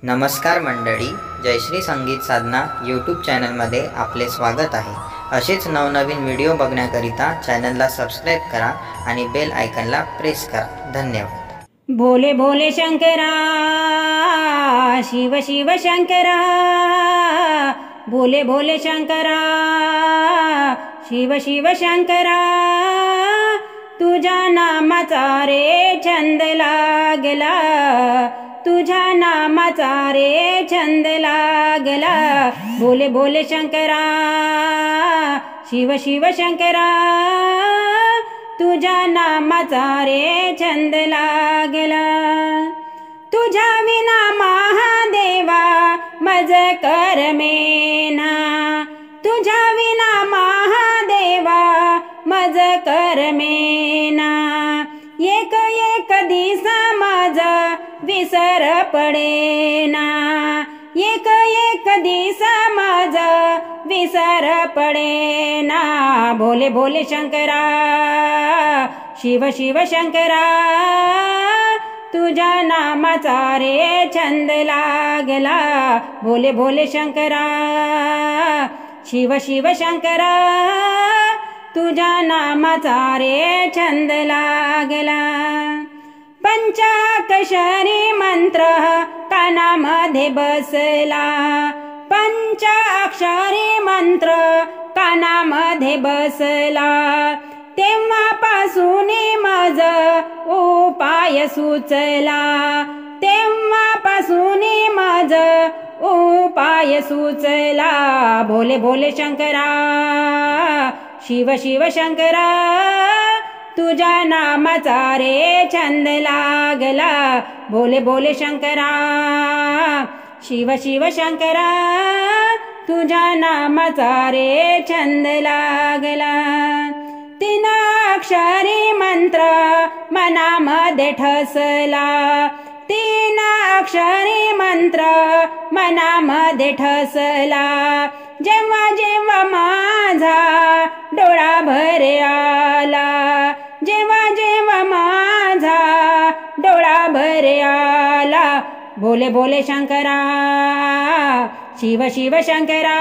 नमस्कार मंडळी, जयश्री संगीत साधना यूट्यूब चॅनलमध्ये आपले स्वागत आहे। असेच नवनवीन व्हिडिओ बघण्याकरिता चॅनलला सबस्क्राइब करा आणि बेल आयकॉनला प्रेस करा। धन्यवाद। भोले भोले शंकरा, शिव शिव शंकरा, भोले भोले शंकरा, शिव शिव शंकरा, तुझ्या नामाचा रे छंद लागला, तुझ्या नामाचा रे छंद लागला। भोले भोले शंकरा, शिव शिव शंकरा, तुझ्या नामाचा रे छंद लागला। तुझ्या विना महादेवा मज करमेना, तुझ्या विना महादेवा मज करमेना। एक एक दिसा माझा विसर पडेना, एक एक दिसा माझा विसर पडेना। भोले भोले शंकरा, शिव शिव शंकरा, तुझ्या नामाचा रे छंद लागला। भोले भोले शंकरा, शिव शिव शंकरा, तुझ्या नामाचा रे छंद लागला। पंचाक्षरी मंत्र कानामध्ये बसला, पंचाक्षरी मंत्र कानामध्ये बसला। तेव्हापासून माझ उपाय सुचला, तेव्हापासून माझ उपाय सुचला। भोले भोले शंकरा, शिव शिव शंकरा, तुझ्या नामाचा रे छंद लागला। भोले भोले शंकरा, शिव शिव शंकरा, तुझ्या नामाचा रे छंद लागला। तीन अक्षरी मंत्र मनामध्ये ठसला, तीन अक्षरी मंत्र मनामध्ये ठसला। जेव्हा जेव्हा माझा डोळा भर आला, जेव्हा जेव्हा माझा डोळा भर आला। भोले भोले शंकरा, शिव शिव शंकरा,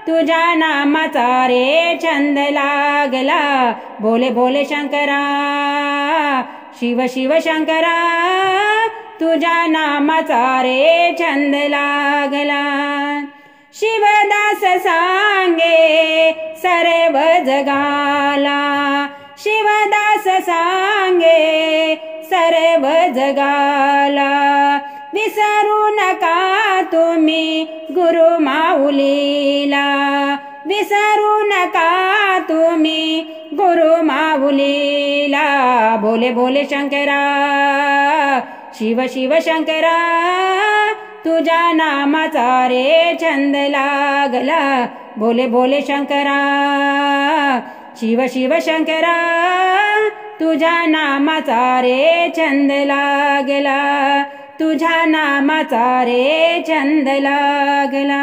तुझ्या नामाचा रे छंद लागला। भोले भोले शंकरा, शिव शिव शंकरा, तुझ्या नामाचा रे छंद लागला। शिवदास सांगे सर्व जगाला, शिवदास सांगे सर्व जगाला। विसरू नका तुम्ही गुरु माऊलीला, विसरू नका तुम्ही गुरु माऊलीला। भोले भोले शंकरा, शिव शिव शंकरा, तुझ्या नामाचा रे छंद लागला। भोले भोले शंकरा, शिव शिव शंकरा, तुझ्या नामाचा रे छंद लागला, तुझ्या नामाचा रे छंद लागला।